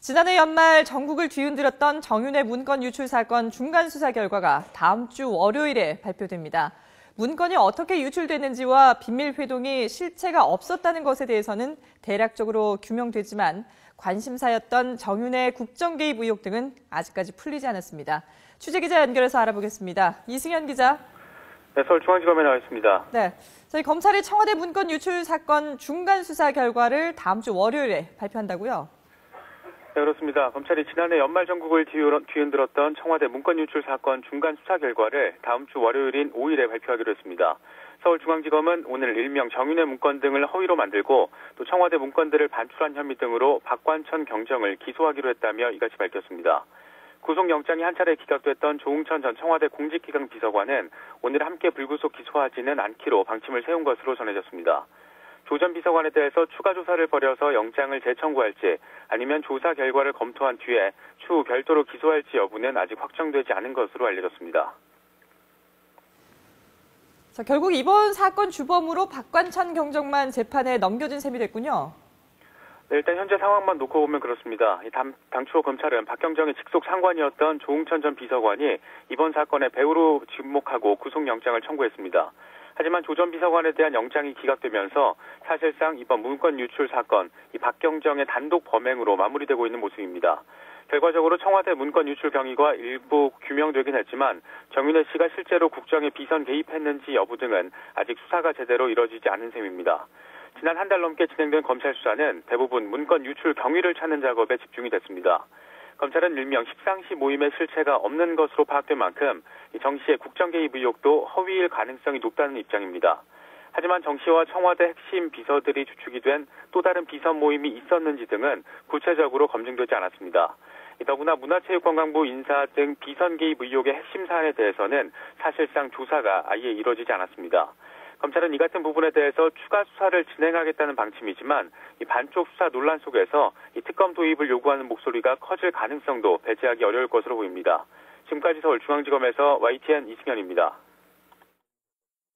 지난해 연말 전국을 뒤흔들었던 정윤회 문건 유출 사건 중간 수사 결과가 다음 주 월요일에 발표됩니다. 문건이 어떻게 유출됐는지와 비밀 회동이 실체가 없었다는 것에 대해서는 대략적으로 규명되지만 관심사였던 정윤회 국정 개입 의혹 등은 아직까지 풀리지 않았습니다. 취재기자 연결해서 알아보겠습니다. 이승현 기자. 네, 서울중앙지검에 나와 있습니다. 네, 저희 검찰이 청와대 문건 유출 사건 중간 수사 결과를 다음 주 월요일에 발표한다고요? 네, 그렇습니다. 검찰이 지난해 연말 전국을 뒤흔들었던 청와대 문건 유출 사건 중간 수사 결과를 다음 주 월요일인 5일에 발표하기로 했습니다. 서울중앙지검은 오늘 일명 정윤회 문건 등을 허위로 만들고 또 청와대 문건들을 반출한 혐의 등으로 박관천 경정을 기소하기로 했다며 이같이 밝혔습니다. 구속영장이 한 차례 기각됐던 조응천 전 청와대 공직기강 비서관은 오늘 함께 불구속 기소하지는 않기로 방침을 세운 것으로 전해졌습니다. 조 전 비서관에 대해서 추가 조사를 벌여서 영장을 재청구할지 아니면 조사 결과를 검토한 뒤에 추후 별도로 기소할지 여부는 아직 확정되지 않은 것으로 알려졌습니다. 자, 결국 이번 사건 주범으로 박관천 경정만 재판에 넘겨진 셈이 됐군요. 네, 일단 현재 상황만 놓고 보면 그렇습니다. 당초 검찰은 박경정의 직속 상관이었던 조응천 전 비서관이 이번 사건에 배우로 지목하고 구속영장을 청구했습니다. 하지만 조 전 비서관에 대한 영장이 기각되면서 사실상 이번 문건 유출 사건, 이 박경정의 단독 범행으로 마무리되고 있는 모습입니다. 결과적으로 청와대 문건 유출 경위가 일부 규명되긴 했지만 정윤회 씨가 실제로 국정에 비선 개입했는지 여부 등은 아직 수사가 제대로 이뤄지지 않은 셈입니다. 지난 한 달 넘게 진행된 검찰 수사는 대부분 문건 유출 경위를 찾는 작업에 집중이 됐습니다. 검찰은 일명 십상시 모임의 실체가 없는 것으로 파악된 만큼 정 씨의 국정 개입 의혹도 허위일 가능성이 높다는 입장입니다. 하지만 정 씨와 청와대 핵심 비서들이 주축이 된 또 다른 비선 모임이 있었는지 등은 구체적으로 검증되지 않았습니다. 더구나 문화체육관광부 인사 등 비선 개입 의혹의 핵심 사안에 대해서는 사실상 조사가 아예 이뤄지지 않았습니다. 검찰은 이 같은 부분에 대해서 추가 수사를 진행하겠다는 방침이지만 이 반쪽 수사 논란 속에서 이 특검 도입을 요구하는 목소리가 커질 가능성도 배제하기 어려울 것으로 보입니다. 지금까지 서울중앙지검에서 YTN 이승현입니다.